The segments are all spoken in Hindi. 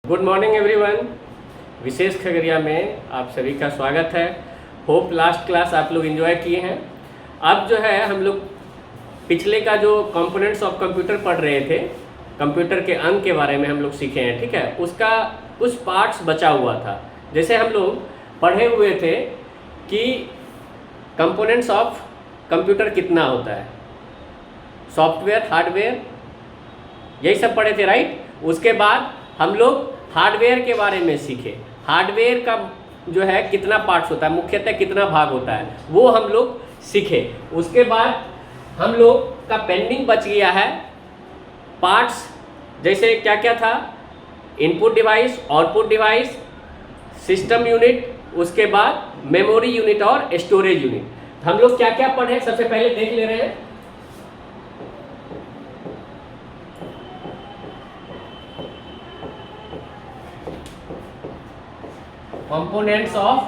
Good morning everyone. विशेष खगड़िया में आप सभी का स्वागत है। होप लास्ट क्लास आप लोग एंजॉय किए हैं। अब जो है हम लोग पिछले का जो कंपोनेंट्स ऑफ कंप्यूटर पढ़ रहे थे, कंप्यूटर के अंग के बारे में हम लोग सीखे हैं, ठीक है। उसका कुछ पार्ट्स बचा हुआ था। जैसे हम लोग पढ़े हुए थे कि कंपोनेंट्स ऑफ कंप्यूटर कितना होता है, सॉफ्टवेयर, हार्डवेयर, यही सब पढ़े थे, राइट। उसके बाद हम लोग हार्डवेयर के बारे में सीखे। हार्डवेयर का जो है कितना पार्ट्स होता है, मुख्यतः कितना भाग होता है, वो हम लोग सीखे। उसके बाद हम लोग का पेंडिंग बच गया है पार्ट्स, जैसे क्या क्या था, input device, output device, system unit, उसके बाद मेमोरी यूनिट और स्टोरेज यूनिट। हम लोग क्या क्या पढ़े सबसे पहले देख ले रहे हैं। Components of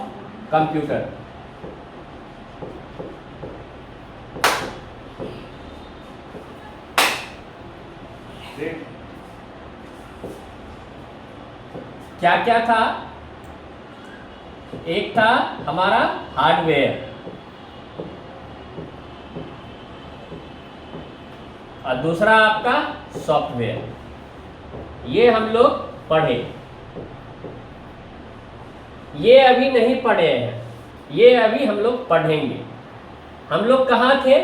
computer. क्या क्या था? एक था हमारा हार्डवेयर और दूसरा आपका सॉफ्टवेयर। ये हम लोग पढ़े। ये अभी नहीं पढ़े हैं, ये अभी हम लोग पढ़ेंगे। हम लोग कहाँ थे?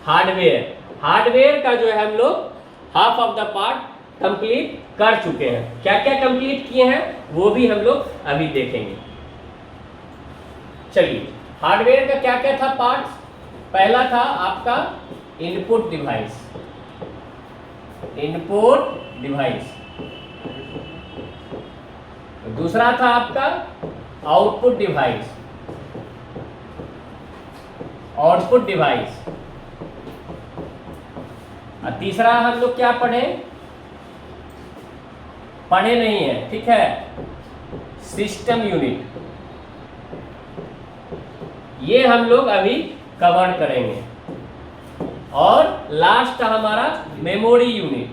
हार्डवेयर। हार्डवेयर का जो है हम लोग half of the part complete कर चुके हैं। क्या क्या कंप्लीट किए हैं वो भी हम लोग अभी देखेंगे। चलिए, हार्डवेयर का क्या क्या था पार्ट्स? पहला था आपका इनपुट डिवाइस, इनपुट डिवाइस। दूसरा था आपका आउटपुट डिवाइस, आउटपुट डिवाइस। और तीसरा हम लोग क्या पढ़े नहीं है, ठीक है, सिस्टम यूनिट। ये हम लोग अभी कवर करेंगे। और लास्ट हमारा मेमोरी यूनिट,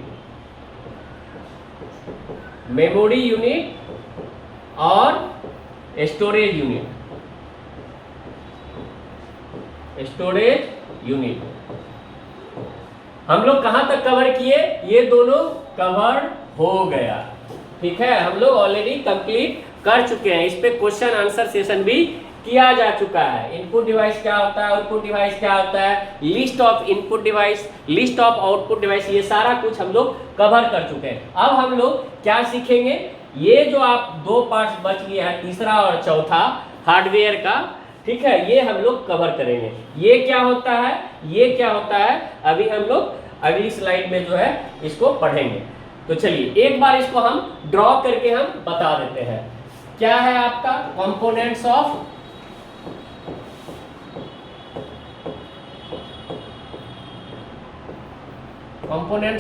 मेमोरी यूनिट और स्टोरेज यूनिट, स्टोरेज यूनिट। हम लोग कहां तक कवर किए? ये दोनों कवर हो गया, ठीक है। हम लोग ऑलरेडी कंप्लीट कर चुके हैं। इस पे क्वेश्चन आंसर सेशन भी किया जा चुका है। इनपुट डिवाइस क्या होता है, आउटपुट डिवाइस क्या होता है, list of input device, list of output device, ये सारा कुछ हम लोग कवर कर चुके हैं। अब हम लोग क्या सीखेंगे? ये जो आप दो पार्ट्स बच गया है, तीसरा और चौथा हार्डवेयर का, ठीक है, ये हम लोग कवर करेंगे। ये क्या होता है, ये क्या होता है, अभी हम लोग अगली स्लाइड में जो है इसको पढ़ेंगे। तो चलिए एक बार इसको हम ड्रॉ करके हम बता देते हैं। क्या है आपका कंपोनेंट्स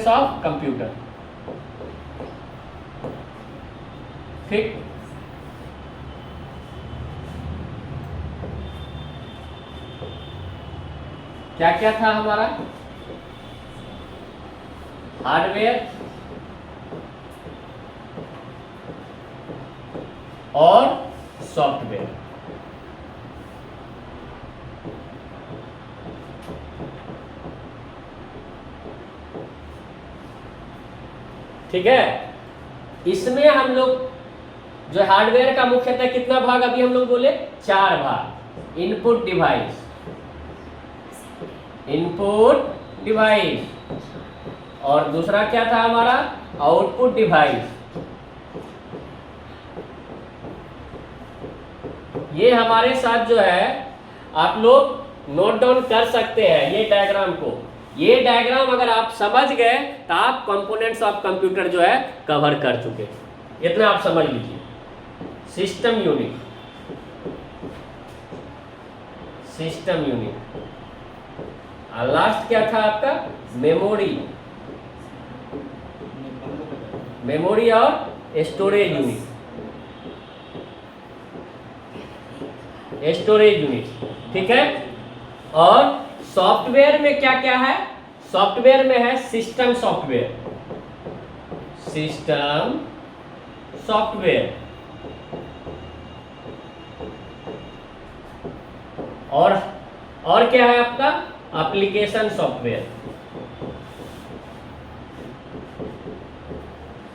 ऑफ कंप्यूटर, ठीक। क्या क्या था हमारा? हार्डवेयर और सॉफ्टवेयर। ठीक है। इसमें हम लोग जो हार्डवेयर का मुख्यतः कितना भाग अभी हम लोग बोले? 4 भाग। इनपुट डिवाइस, इनपुट डिवाइस, और दूसरा क्या था हमारा? Output device. ये हमारे साथ जो है आप लोग नोट डाउन कर सकते हैं ये डायग्राम को। ये डायग्राम अगर आप समझ गए तो आप कंपोनेंट्स ऑफ कंप्यूटर जो है कवर कर चुके। इतना आप समझ लीजिए। सिस्टम यूनिट, सिस्टम यूनिट, और लास्ट क्या था आपका? मेमोरी, मेमोरी और स्टोरेज यूनिट, स्टोरेज यूनिट, ठीक है। और सॉफ्टवेयर में क्या क्या है? सॉफ्टवेयर में है सिस्टम सॉफ्टवेयर, सिस्टम सॉफ्टवेयर और क्या है आपका एप्लीकेशन सॉफ्टवेयर,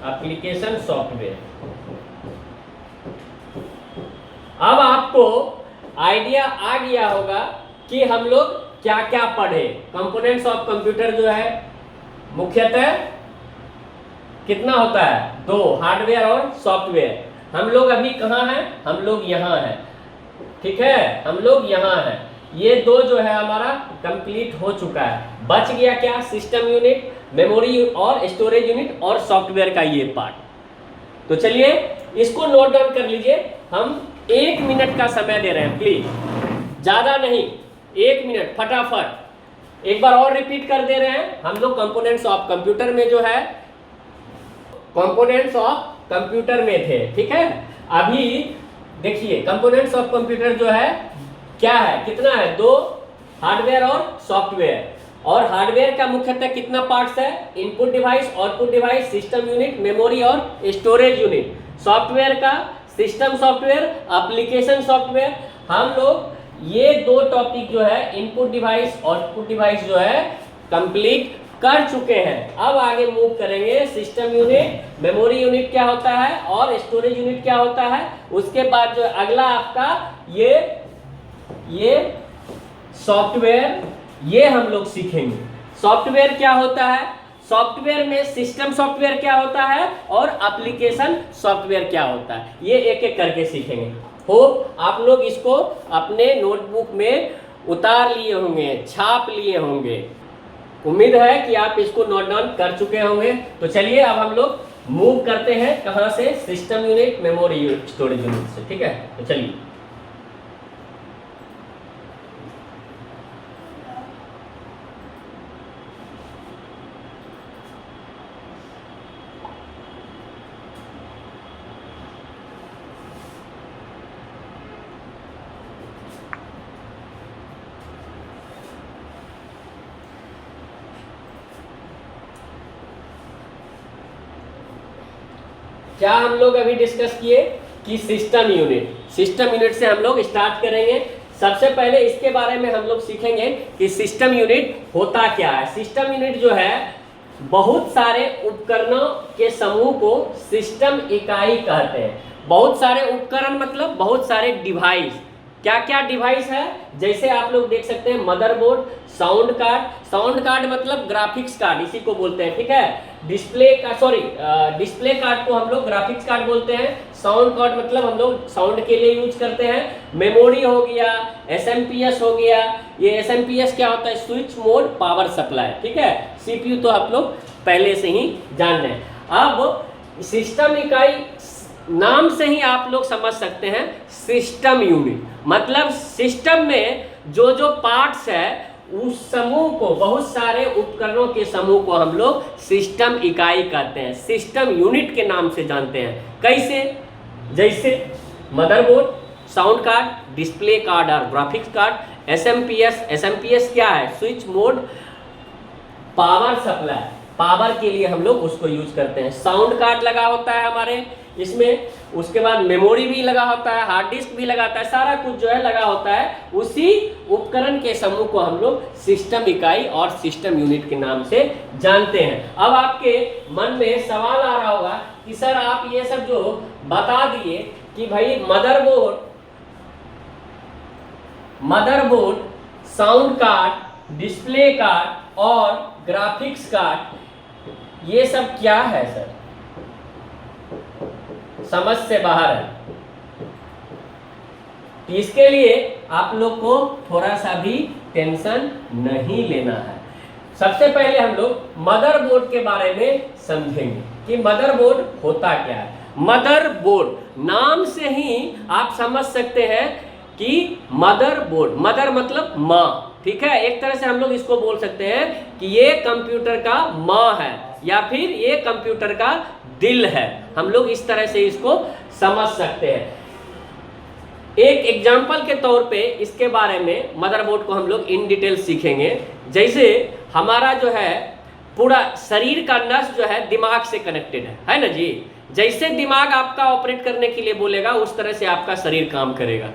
एप्लीकेशन सॉफ्टवेयर। अब आपको आइडिया आ गया होगा कि हम लोग क्या क्या पढ़े। कंपोनेंट्स ऑफ कंप्यूटर जो है मुख्यतः कितना होता है, दो, हार्डवेयर और सॉफ्टवेयर। हम लोग अभी कहाँ हैं, हम लोग यहाँ हैं, ठीक है, हम लोग यहाँ हैं। ये दो जो है हमारा कंप्लीट हो चुका है। बच गया क्या, सिस्टम यूनिट, मेमोरी और स्टोरेज यूनिट और सॉफ्टवेयर का ये पार्ट। तो चलिए इसको नोट डाउन कर लीजिए। हम 1 मिनट का समय दे रहे हैं, प्लीज, ज़्यादा नहीं, 1 मिनट फटाफट। एक बार और रिपीट कर दे रहे हैं। हम लोग कंपोनेंट्स ऑफ कंप्यूटर में जो है, कंपोनेंट्स ऑफ कंप्यूटर में थे, ठीक है। अभी देखिए कंपोनेंट्स ऑफ कंप्यूटर जो है क्या है, कितना है, दो, हार्डवेयर और सॉफ्टवेयर। और हार्डवेयर का मुख्यतः कितना पार्ट्स है, input device, output device, system unit, memory और स्टोरेज यूनिट। सॉफ्टवेयर का सिस्टम सॉफ्टवेयर, एप्लीकेशन सॉफ्टवेयर। हम लोग ये दो टॉपिक जो है, इनपुट डिवाइस, आउटपुट डिवाइस जो है कंप्लीट कर चुके हैं। अब आगे मूव करेंगे, सिस्टम यूनिट, मेमोरी यूनिट क्या होता है और स्टोरेज यूनिट क्या होता है। उसके बाद जो अगला आपका ये सॉफ्टवेयर, ये हम लोग सीखेंगे। सॉफ्टवेयर क्या होता है, सॉफ्टवेयर में सिस्टम सॉफ्टवेयर क्या होता है और एप्लीकेशन सॉफ्टवेयर क्या होता है, ये एक एक करके सीखेंगे। होप आप लोग इसको अपने नोटबुक में उतार लिए होंगे, छाप लिए होंगे। उम्मीद है कि आप इसको नोट डाउन कर चुके होंगे। तो चलिए अब हम लोग मूव करते हैं, कहाँ से, system unit, memory unit, storage unit से, ठीक है। तो चलिए क्या हम लोग अभी डिस्कस किए कि सिस्टम यूनिट से हम लोग स्टार्ट करेंगे। सबसे पहले इसके बारे में हम लोग सीखेंगे कि सिस्टम यूनिट होता क्या है। सिस्टम यूनिट जो है बहुत सारे उपकरणों के समूह को सिस्टम इकाई कहते हैं। बहुत सारे उपकरण मतलब बहुत सारे डिवाइस। क्या क्या डिवाइस है, जैसे आप लोग देख सकते हैं मदरबोर्ड, साउंड कार्ड मतलब ग्राफिक्स कार्ड, इसी को बोलते हैं, ठीक है। डिस्प्ले कार्ड को हम लोग ग्राफिक्स कार्ड बोलते हैं। साउंड कार्ड मतलब हम लोग साउंड के लिए यूज करते हैं। मेमोरी हो गया, एसएमपीएस हो गया। ये एसएमपीएस क्या होता है, स्विच मोड पावर सप्लाई, ठीक है। सीपीयू तो आप लोग पहले से ही जान रहे हैं। अब सिस्टम इकाई नाम से ही आप लोग समझ सकते हैं, सिस्टम यूनिट मतलब सिस्टम में जो जो पार्ट्स है उस समूह को, बहुत सारे उपकरणों के समूह को हम लोग सिस्टम इकाई कहते हैं, सिस्टम यूनिट के नाम से जानते हैं। कैसे, जैसे motherboard, sound card, display card और ग्राफिक्स कार्ड। एसएमपीएस क्या है, switch mode power supply, power के लिए हम लोग उसको यूज करते हैं। साउंड कार्ड लगा होता है हमारे इसमें, उसके बाद मेमोरी भी लगा होता है, हार्ड डिस्क भी लगाता है, सारा कुछ जो है लगा होता है। उसी उपकरण के समूह को हम लोग सिस्टम इकाई और सिस्टम यूनिट के नाम से जानते हैं। अब आपके मन में सवाल आ रहा होगा कि सर आप ये सब जो बता दिए कि भाई motherboard, sound card, display card और ग्राफिक्स कार्ड, ये सब क्या है सर, समझ से बाहर है। इसके लिए आप लोग को थोड़ा सा भी टेंशन नहीं लेना है। सबसे पहले हम लोग मदरबोर्ड के बारे में समझेंगे कि मदरबोर्ड होता क्या है। मदरबोर्ड नाम से ही आप समझ सकते हैं कि मदरबोर्ड, मदर मतलब माँ, ठीक है। एक तरह से हम लोग इसको बोल सकते हैं कि ये कंप्यूटर का माँ है या फिर ये कंप्यूटर का दिल है। हम लोग इस तरह से इसको समझ सकते हैं। एक एग्जाम्पल के तौर पे इसके बारे में, मदरबोर्ड को हम लोग इन डिटेल सीखेंगे। जैसे हमारा जो है पूरा शरीर का नस जो है दिमाग से कनेक्टेड है ना जी। जैसे दिमाग आपका ऑपरेट करने के लिए बोलेगा उस तरह से आपका शरीर काम करेगा।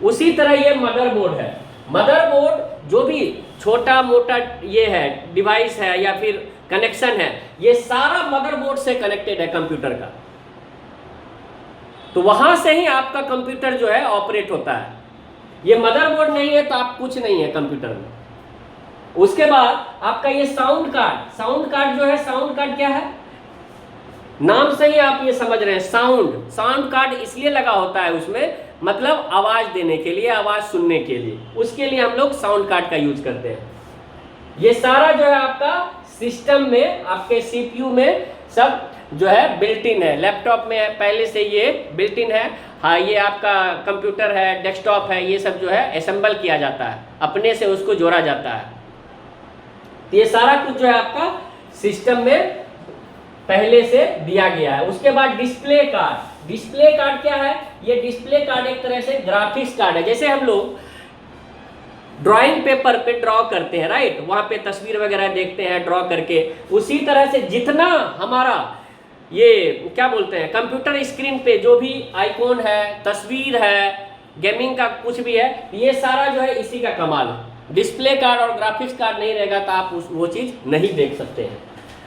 उसी तरह ये मदरबोर्ड है। मदरबोर्ड जो भी छोटा मोटा ये है डिवाइस है या फिर कनेक्शन है, ये सारा मदरबोर्ड से कनेक्टेड है कंप्यूटर का। तो वहां से ही आपका कंप्यूटर जो है ऑपरेट होता है। ये मदरबोर्ड नहीं है तो आप कुछ नहीं है कंप्यूटर में। उसके बाद आपका ये साउंड कार्ड, साउंड कार्ड जो है, साउंड कार्ड क्या है, नाम से ही आप ये समझ रहे हैं, साउंड। साउंड कार्ड इसलिए लगा होता है उसमें, मतलब आवाज देने के लिए, आवाज सुनने के लिए, उसके लिए हम लोग साउंड कार्ड का यूज करते हैं। ये सारा जो है आपका सिस्टम में, आपके सीपीयू में सब जो है बिल्ट इन है। लैपटॉप में पहले से ये बिल्ट इन है। हाँ, ये आपका कंप्यूटर है, डेस्कटॉप है, ये सब जो है असेंबल किया जाता है, अपने से उसको जोड़ा जाता है। तो ये सारा कुछ जो है आपका सिस्टम में पहले से दिया गया है। उसके बाद डिस्प्ले कार्ड। डिस्प्ले कार्ड क्या है? ये डिस्प्ले कार्ड एक तरह से ग्राफिक्स कार्ड है। जैसे हम लोग ड्राइंग पेपर पे ड्रॉ करते हैं, राइट, वहां पे तस्वीर वगैरह देखते हैं ड्रॉ करके, उसी तरह से जितना हमारा ये क्या बोलते हैं कंप्यूटर स्क्रीन पे जो भी आइकॉन है, तस्वीर है, गेमिंग का कुछ भी है, ये सारा जो है इसी का कमाल है। डिस्प्ले कार्ड और ग्राफिक्स कार्ड नहीं रहेगा तो आप वो चीज नहीं देख सकते हैं।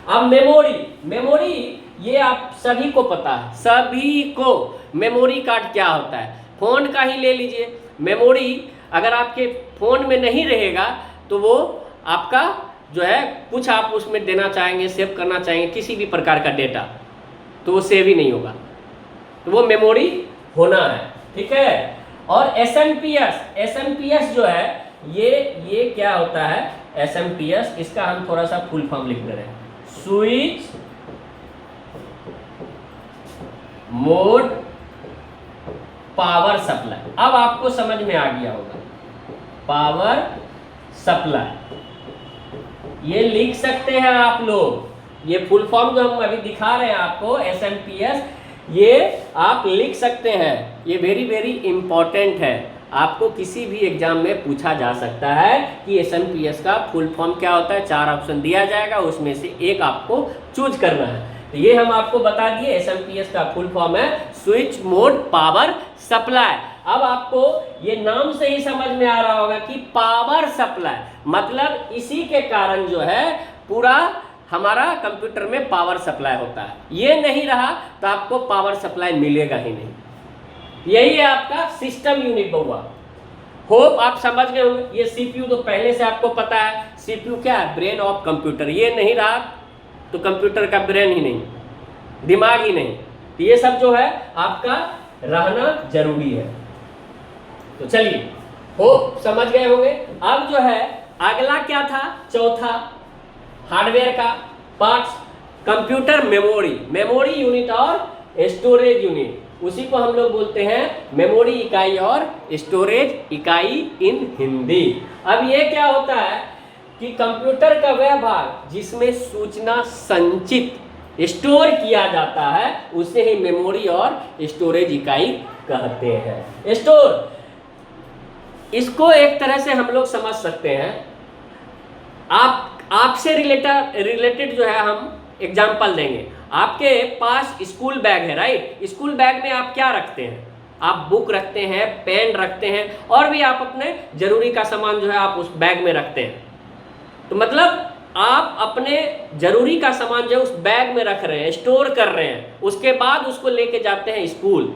अब मेमोरी, मेमोरी ये आप सभी को पता है, सभी को मेमोरी कार्ड क्या होता है। फोन का ही ले लीजिए, मेमोरी अगर आपके फोन में नहीं रहेगा तो वो आपका जो है कुछ आप उसमें देना चाहेंगे, सेव करना चाहेंगे किसी भी प्रकार का डेटा, तो वो सेव ही नहीं होगा, तो वो मेमोरी होना है, ठीक है। और एसएमपीएस, एसएमपीएस जो है ये क्या होता है एसएमपीएस, इसका हम थोड़ा सा फुल फॉर्म लिख दे रहे हैं, स्विच मोड पावर सप्लाई। अब आपको समझ में आ गया होगा, पावर सप्लाई ये लिख सकते हैं आप लोग। ये फुल फॉर्म जो हम अभी दिखा रहे हैं आपको एसएमपीएस, ये आप लिख सकते हैं। ये वेरी वेरी इंपॉर्टेंट है, आपको किसी भी एग्जाम में पूछा जा सकता है कि एसएमपीएस का फुल फॉर्म क्या होता है। 4 ऑप्शन दिया जाएगा, उसमें से एक आपको चूज करना है। तो ये हम आपको बता दिए, एसएमपीएस का फुल फॉर्म है स्विच मोड पावर सप्लाई। अब आपको ये नाम से ही समझ में आ रहा होगा कि पावर सप्लाई मतलब इसी के कारण जो है पूरा हमारा कंप्यूटर में पावर सप्लाई होता है। ये नहीं रहा तो आपको पावर सप्लाई मिलेगा ही नहीं। यही है आपका सिस्टम यूनिट बहुआ। होप आप समझ गए होंगे। ये सीपीयू तो पहले से आपको पता है, सीपीयू क्या है, ब्रेन ऑफ कंप्यूटर। ये नहीं रहा तो कंप्यूटर का ब्रेन ही नहीं, दिमाग ही नहीं। तो ये सब जो है आपका रहना जरूरी है। तो चलिए, होप समझ गए होंगे। अब जो है अगला क्या था, चौथा हार्डवेयर का parts, computer memory, memory unit और स्टोरेज यूनिट। उसी को हम लोग बोलते हैं मेमोरी इकाई और स्टोरेज इकाई इन हिंदी। अब ये क्या होता है कि कंप्यूटर का वह भाग जिसमें सूचना संचित स्टोर किया जाता है उसे ही मेमोरी और स्टोरेज इकाई कहते हैं। स्टोर, इसको एक तरह से हम लोग समझ सकते हैं, आपसे रिलेटेड जो है हम एग्जाम्पल देंगे। आपके पास स्कूल बैग है, राइट, स्कूल बैग में आप क्या रखते हैं, आप बुक रखते हैं, पेन रखते हैं, और भी आप अपने जरूरी का सामान जो है आप उस बैग में रखते हैं। तो मतलब आप अपने जरूरी का सामान जो है उस बैग में रख रहे हैं, स्टोर कर रहे हैं, उसके बाद उसको लेके जाते हैं स्कूल,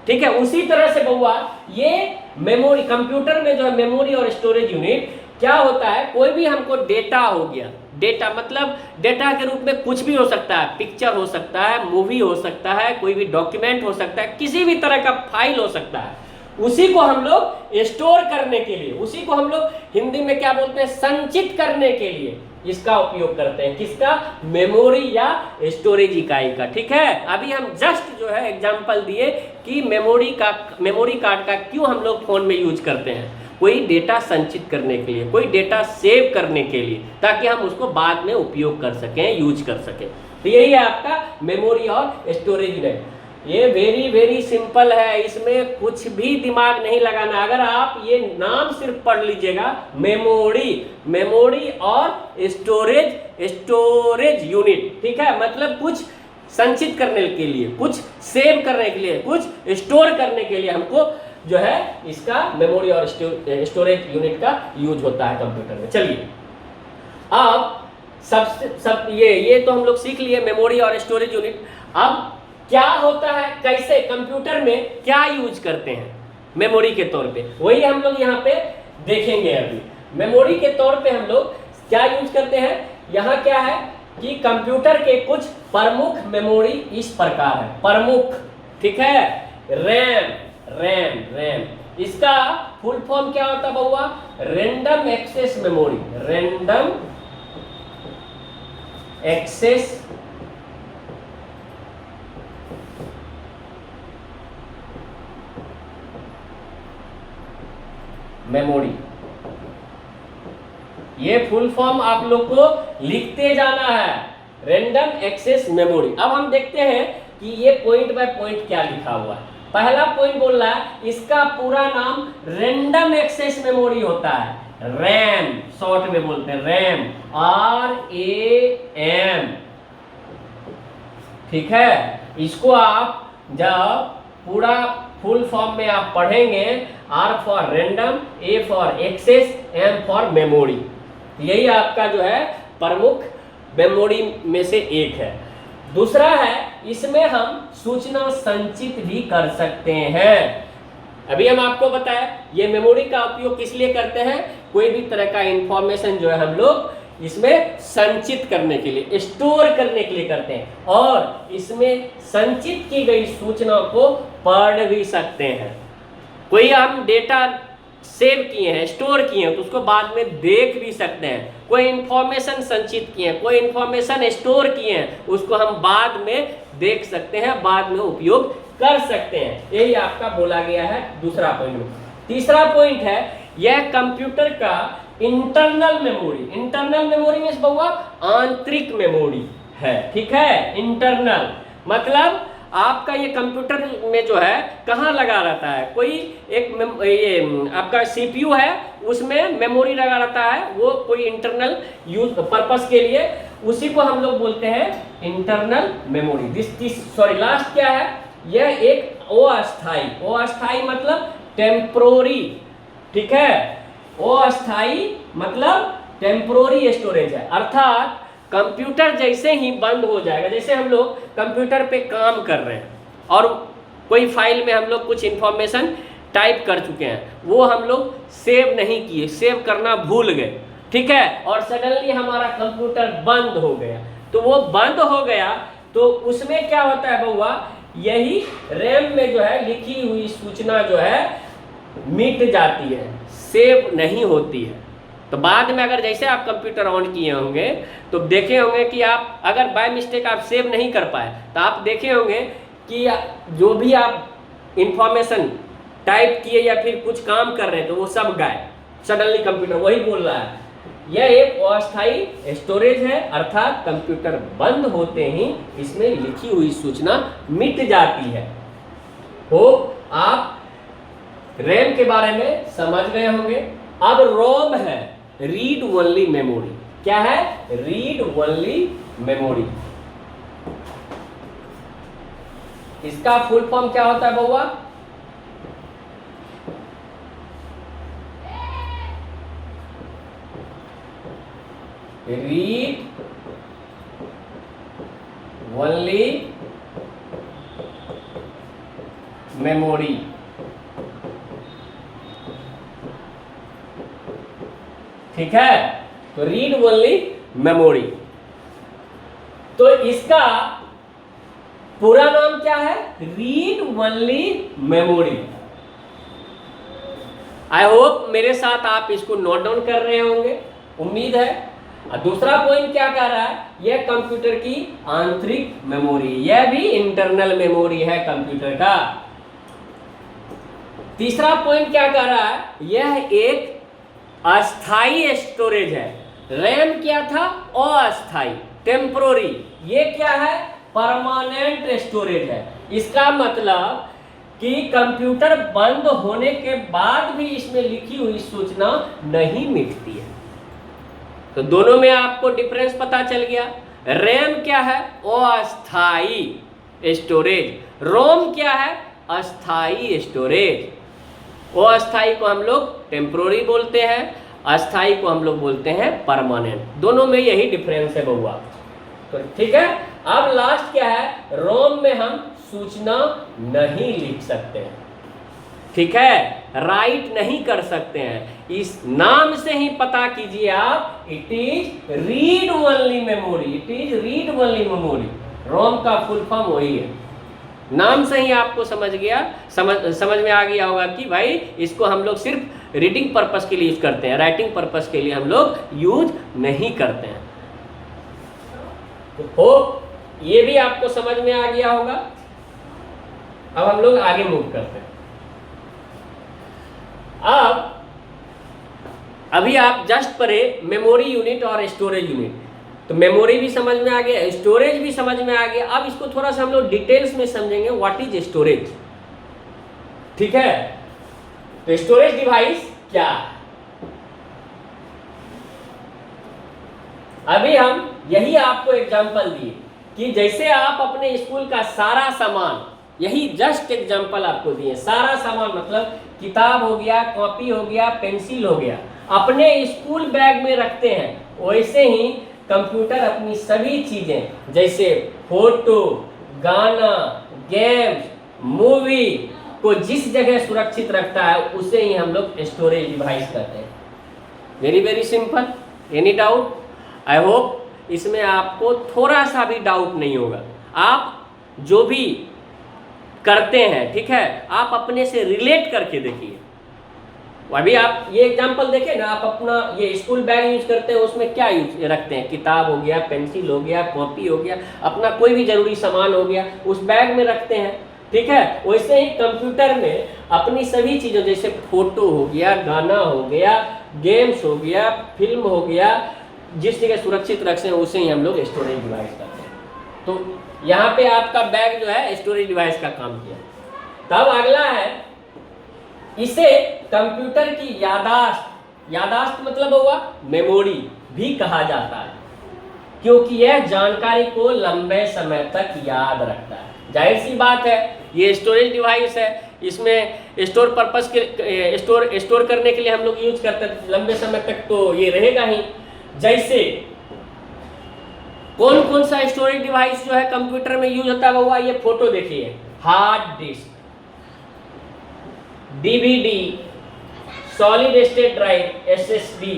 ठीक है। उसी तरह से बहुआ ये मेमोरी, कंप्यूटर में जो है मेमोरी और स्टोरेज यूनिट क्या होता है, कोई भी हमको डेटा हो गया, डेटा मतलब डेटा के रूप में कुछ भी हो सकता है, पिक्चर हो सकता है, मूवी हो सकता है, कोई भी डॉक्यूमेंट हो सकता है, किसी भी तरह का फाइल हो सकता है, उसी को हम लोग स्टोर करने के लिए, उसी को हम लोग हिंदी में क्या बोलते हैं, संचित करने के लिए इसका उपयोग करते हैं। किसका, मेमोरी या स्टोरेज इकाई का, ठीक है। अभी हम जस्ट जो है एग्जांपल दिए कि मेमोरी कार्ड का क्यों हम लोग फोन में यूज करते हैं, कोई डेटा संचित करने के लिए, कोई डेटा सेव करने के लिए, ताकि हम उसको बाद में उपयोग कर सकें, यूज कर सकें। तो यही है आपका मेमोरी और स्टोरेज यूनिट। ये वेरी वेरी सिंपल है, इसमें कुछ भी दिमाग नहीं लगाना। अगर आप ये नाम सिर्फ पढ़ लीजिएगा, मेमोरी और स्टोरेज यूनिट, ठीक है, मतलब कुछ संचित करने के लिए, कुछ सेव करने के लिए, कुछ स्टोर करने के लिए हमको जो है इसका मेमोरी और स्टोरेज यूनिट का यूज होता है कंप्यूटर में। चलिए अब ये तो हम लोग सीख लिए मेमोरी और स्टोरेज यूनिट। अब क्या होता है, कैसे कंप्यूटर में क्या यूज करते हैं मेमोरी के तौर पे, वही हम लोग यहाँ पे देखेंगे। अभी मेमोरी के तौर पे हम लोग क्या यूज करते हैं, यहाँ क्या है कि कंप्यूटर के कुछ प्रमुख मेमोरी इस प्रकार है। प्रमुख, ठीक है, रैम, इसका फुल फॉर्म क्या होता है बउआ, random access memory, random access memory. ये फुल फॉर्म आप लोग को लिखते जाना है, रैंडम एक्सेस मेमोरी। अब हम देखते हैं कि ये पॉइंट बाय पॉइंट क्या लिखा हुआ है। पहला पॉइंट बोल रहा है इसका पूरा नाम रैंडम एक्सेस मेमोरी होता है, रैम शॉर्ट में बोलते हैं, रैम, RAM, ठीक है। इसको आप जब पूरा फुल फॉर्म में आप पढ़ेंगे, R for random, A for access, M for memory, यही आपका जो है प्रमुख मेमोरी में से एक है। दूसरा है इसमें हम सूचना संचित भी कर सकते हैं। अभी हम आपको बताया ये मेमोरी का उपयोग किस लिए करते हैं, कोई भी तरह का इंफॉर्मेशन जो है हम लोग इसमें संचित करने के लिए, स्टोर करने के लिए करते हैं, और इसमें संचित की गई सूचना को पढ़ भी सकते हैं। कोई हम डेटा सेव किए हैं, स्टोर किए हैं, तो उसको बाद में देख भी सकते हैं। कोई इंफॉर्मेशन संचित किए हैं, कोई इंफॉर्मेशन स्टोर किए हैं, उसको हम बाद में देख सकते हैं, बाद में उपयोग कर सकते हैं। यही आपका बोला गया है दूसरा पॉइंट। तीसरा पॉइंट है यह कंप्यूटर का इंटरनल मेमोरी। इंटरनल मेमोरी में बउआ आंतरिक मेमोरी है, ठीक है। इंटरनल मतलब आपका ये कंप्यूटर में जो है कहाँ लगा रहता है, कोई एक ये आपका CPU है, उसमें मेमोरी लगा रहता है, वो कोई इंटरनल यूज पर्पस के लिए, उसी को हम लोग बोलते हैं इंटरनल मेमोरी। लास्ट क्या है, यह एक अस्थाई मतलब टेम्पोररी, ठीक है। अस्थाई मतलब टेम्पोररी स्टोरेज है, अर्थात कंप्यूटर जैसे ही बंद हो जाएगा, जैसे हम लोग कंप्यूटर पे काम कर रहे हैं और कोई फाइल में हम लोग कुछ इंफॉर्मेशन टाइप कर चुके हैं, वो हम लोग सेव नहीं किए, सेव करना भूल गए, ठीक है, और सडनली हमारा कंप्यूटर बंद हो गया। तो वो बंद हो गया तो उसमें क्या होता है बउआ, यही रैम में जो है लिखी हुई सूचना जो है मिट जाती है, सेव नहीं होती है। तो बाद में अगर जैसे आप कंप्यूटर ऑन किए होंगे तो देखे होंगे कि आप अगर बाय मिस्टेक आप सेव नहीं कर पाए तो आप देखे होंगे कि जो भी आप इंफॉर्मेशन टाइप किए या फिर कुछ काम कर रहे हैं तो वो सब गायब, सडनली कंप्यूटर वही बोल रहा है। यह एक अस्थायी स्टोरेज है, अर्थात कंप्यूटर बंद होते ही इसमें लिखी हुई सूचना मिट जाती है। तो आप रैम के बारे में समझ गए होंगे। अब रोम है, रीड ओनली मेमोरी। क्या है, रीड ओनली मेमोरी। इसका फुल फॉर्म क्या होता है बउआ, रीड ओनली मेमोरी। ठीक है, तो रीड ओनली मेमोरी। तो इसका पूरा नाम क्या है, read only memory. I hope मेरे साथ आप इसको नोट डाउन कर रहे होंगे, उम्मीद है। और दूसरा पॉइंट क्या कह रहा है, यह कंप्यूटर की आंतरिक मेमोरी, यह भी इंटरनल मेमोरी है कंप्यूटर का। तीसरा पॉइंट क्या कह रहा है, यह एक अस्थाई स्टोरेज है। रैम क्या था, अस्थाई, टेम्पोररी। ये क्या है, परमानेंट स्टोरेज है। इसका मतलब कि कंप्यूटर बंद होने के बाद भी इसमें लिखी हुई सूचना नहीं मिटती है। तो दोनों में आपको डिफरेंस पता चल गया। रैम क्या है? अस्थाई स्टोरेज। रोम क्या है? अस्थाई स्टोरेज। अस्थाई को हम लोग टेम्पोररी बोलते हैं, अस्थाई को हम लोग बोलते हैं परमानेंट। दोनों में यही डिफरेंस है बउआ। तो ठीक है, अब लास्ट क्या है? रोम में हम सूचना नहीं लिख सकते हैं, ठीक है, राइट नहीं कर सकते हैं। इस नाम से ही पता कीजिए आप, it is read only memory, it is read only memory. ROM का फुल फॉर्म वही है। नाम से ही आपको समझ में आ गया होगा कि भाई इसको हम लोग सिर्फ रीडिंग पर्पस के लिए यूज करते हैं, राइटिंग पर्पस के लिए हम लोग यूज नहीं करते हैं। तो होप ये भी आपको समझ में आ गया होगा। अब हम लोग आगे मूव करते हैं। अब अभी आप जस्ट पढ़े मेमोरी यूनिट और स्टोरेज यूनिट, तो मेमोरी भी समझ में आ गया, स्टोरेज भी समझ में आ गया। अब इसको थोड़ा सा हम लोग डिटेल्स में समझेंगे, व्हाट इज स्टोरेज, ठीक है। तो स्टोरेज डिवाइस क्या है? अभी हम यही आपको एग्जांपल दिए कि जैसे आप अपने स्कूल का सारा सामान, यही जस्ट एग्जांपल आपको दिए, सारा सामान मतलब किताब हो गया, कॉपी हो गया, पेंसिल हो गया, अपने स्कूल बैग में रखते हैं, वैसे ही कंप्यूटर अपनी सभी चीजें जैसे फोटो, गाना, गेम्स, मूवी को जिस जगह सुरक्षित रखता है उसे ही हम लोग स्टोरेज डिवाइस कहते हैं। Very very simple. Any doubt? I hope इसमें आपको थोड़ा सा भी डाउट नहीं होगा। आप जो भी करते हैं, ठीक है, आप अपने से रिलेट करके देखिए। अभी आप ये एग्जांपल देखें ना, आप अपना ये स्कूल बैग यूज करते हैं, उसमें क्या यूज रखते हैं? किताब हो गया, पेंसिल हो गया, कॉपी हो गया, अपना कोई भी जरूरी सामान हो गया, उस बैग में रखते हैं, ठीक है। वैसे ही कंप्यूटर में अपनी सभी चीज़ों जैसे फोटो हो गया, गाना हो गया, गेम्स हो गया, फिल्म हो गया, जिस जगह सुरक्षित रखते हैं उसे ही हम लोग स्टोरेज डिवाइस करते हैं। तो यहाँ पे आपका बैग जो है स्टोरेज डिवाइस का काम किया। तब अगला है, इसे कंप्यूटर की यादाश्त मतलब हुआ मेमोरी भी कहा जाता है, क्योंकि यह जानकारी को लंबे समय तक याद रखता है। जाहिर सी बात है, ये स्टोरेज डिवाइस है, इसमें स्टोर पर्पस के स्टोर करने के लिए हम लोग यूज करते हैं, लंबे समय तक तो ये रहेगा ही। जैसे कौन कौन सा स्टोरेज डिवाइस जो है कंप्यूटर में यूज होता है, ये फोटो देखिए, hard disk, DVD, solid state drive SSD,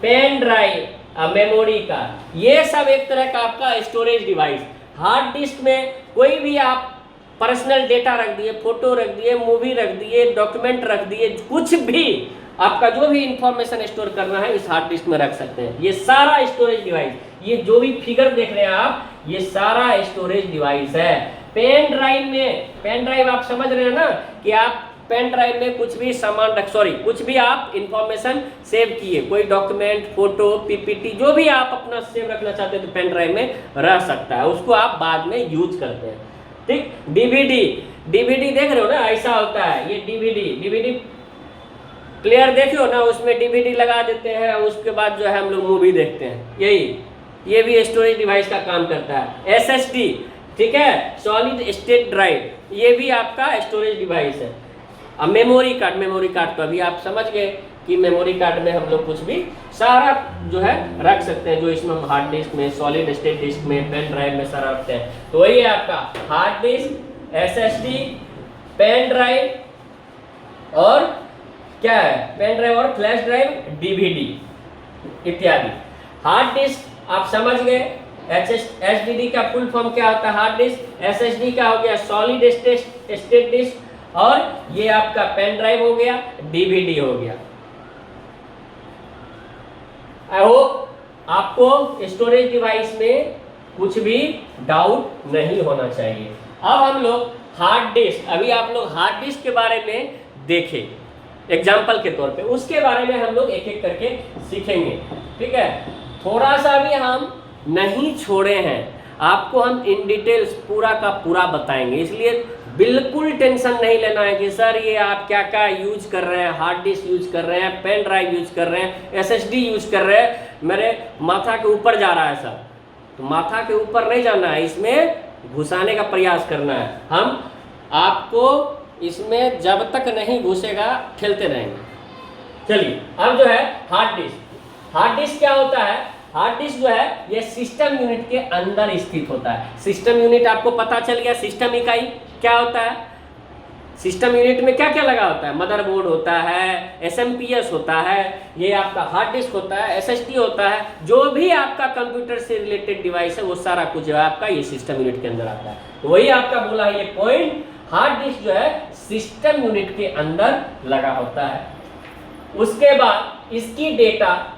pen drive, memory card, ये सब एक तरह का आपका स्टोरेज डिवाइस। हार्ड डिस्क में कोई भी आप पर्सनल डेटा रख दिए, फोटो रख दिए, मूवी रख दिए, डॉक्यूमेंट रख दिए, कुछ भी आपका जो भी इंफॉर्मेशन स्टोर करना है इस हार्ड डिस्क में रख सकते हैं। ये सारा स्टोरेज डिवाइस, ये जो भी फिगर देख रहे हैं आप, ये सारा स्टोरेज डिवाइस है। पेन ड्राइव आप समझ रहे हैं ना, कि आप पेन ड्राइव में कुछ भी सामान कुछ भी आप इंफॉर्मेशन सेव किए, कोई डॉक्यूमेंट, फोटो, पीपीटी, जो भी आप अपना सेव रखना चाहते हैं तो पेन ड्राइव में रह सकता है, उसको आप बाद में यूज करते हैं, ठीक। डीवीडी देख रहे हो ना, ऐसा होता है। ये डीवीडी प्लेयर देखे हो ना, उसमें डीवीडी लगा देते हैं, उसके बाद जो है हम लोग मूवी देखते हैं। ये भी स्टोरेज डिवाइस का काम करता है। एसएसडी, ठीक है, सॉलिड स्टेट ड्राइव, ये भी आपका स्टोरेज डिवाइस है। अब मेमोरी कार्ड तो अभी आप समझ गए कि मेमोरी कार्ड में हम लोग कुछ भी सारा जो है रख सकते हैं, जो इसमें हम हार्ड डिस्क में, सॉलिड स्टेट डिस्क में, पेन ड्राइव में सारा रखते हैं। तो वही है आपका hard disk, SSD, pen drive और क्या है, पेन ड्राइव और फ्लैश ड्राइव, डीवीडी इत्यादि। हार्ड डिस्क आप समझ गए, एचडीडी का फुल फॉर्म क्या होता है, हार्ड डिस्क। एसएसडी का हो गया सॉलिड स्टेट डिस्क, और ये आपका पेन ड्राइव हो गया, डीवीडी हो गया। आई होप आपको स्टोरेज डिवाइस में कुछ भी डाउट नहीं होना चाहिए। अब हम लोग हार्ड डिस्क, अभी आप लोग हार्ड डिस्क के बारे में देखें एग्जाम्पल के तौर पे, उसके बारे में हम लोग एक एक करके सीखेंगे, ठीक है। थोड़ा सा भी हम नहीं छोड़े हैं, आपको हम इन डिटेल्स पूरा का पूरा बताएंगे, इसलिए बिल्कुल टेंशन नहीं लेना है कि सर ये आप क्या क्या यूज कर रहे हैं, हार्ड डिस्क यूज कर रहे हैं, पेन ड्राइव यूज कर रहे हैं, एसएसडी यूज कर रहे हैं, मेरे माथा के ऊपर जा रहा है सर। तो माथा के ऊपर नहीं जाना है, इसमें घुसाने का प्रयास करना है। हम आपको इसमें जब तक नहीं घुसेगा ठेलते रहेंगे। चलिए अब जो है हार्ड डिस्क। हार्ड डिस्क क्या होता है? हार्ड डिस्क जो है ये सिस्टम यूनिट के अंदर स्थित होता है। सिस्टम यूनिट आपको पता चल गया, सिस्टम इकाई क्या होता है। सिस्टम यूनिट में क्या क्या लगा होता है? मदरबोर्ड होता है, एसएमपीएस होता है, ये आपका हार्ड डिस्क होता है, एसएसडी होता है, जो भी आपका कंप्यूटर से रिलेटेड डिवाइस है वो सारा कुछ जो है आपका ये सिस्टम यूनिट के अंदर आता है। तो वही आपका बोला है ये पॉइंट, हार्ड डिस्क जो है सिस्टम यूनिट के अंदर लगा होता है। उसके बाद इसकी डेटा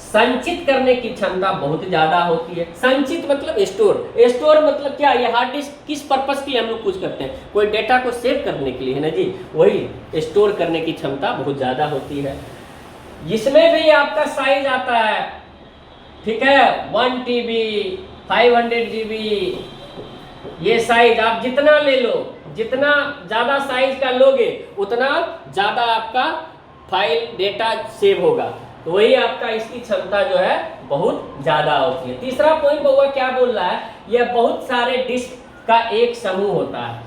संचित करने की क्षमता बहुत ज्यादा होती है। संचित मतलब स्टोर, स्टोर मतलब क्या? ये हार्ड डिस्क किस पर्पस के लिए हम लोग कुछ करते हैं? कोई डेटा को सेव करने के लिए है ना जी, वही स्टोर करने की क्षमता बहुत ज्यादा होती है। इसमें भी आपका साइज आता है, ठीक है, 1 TB 500 GB, ये साइज आप जितना ले लो, जितना ज्यादा साइज का लोगे उतना ज्यादा आपका फाइल डेटा सेव होगा। तो वही आपका इसकी क्षमता जो है बहुत ज्यादा होती है। तीसरा पॉइंट बउआ क्या बोल रहा है? यह बहुत सारे डिस्क का एक समूह होता है।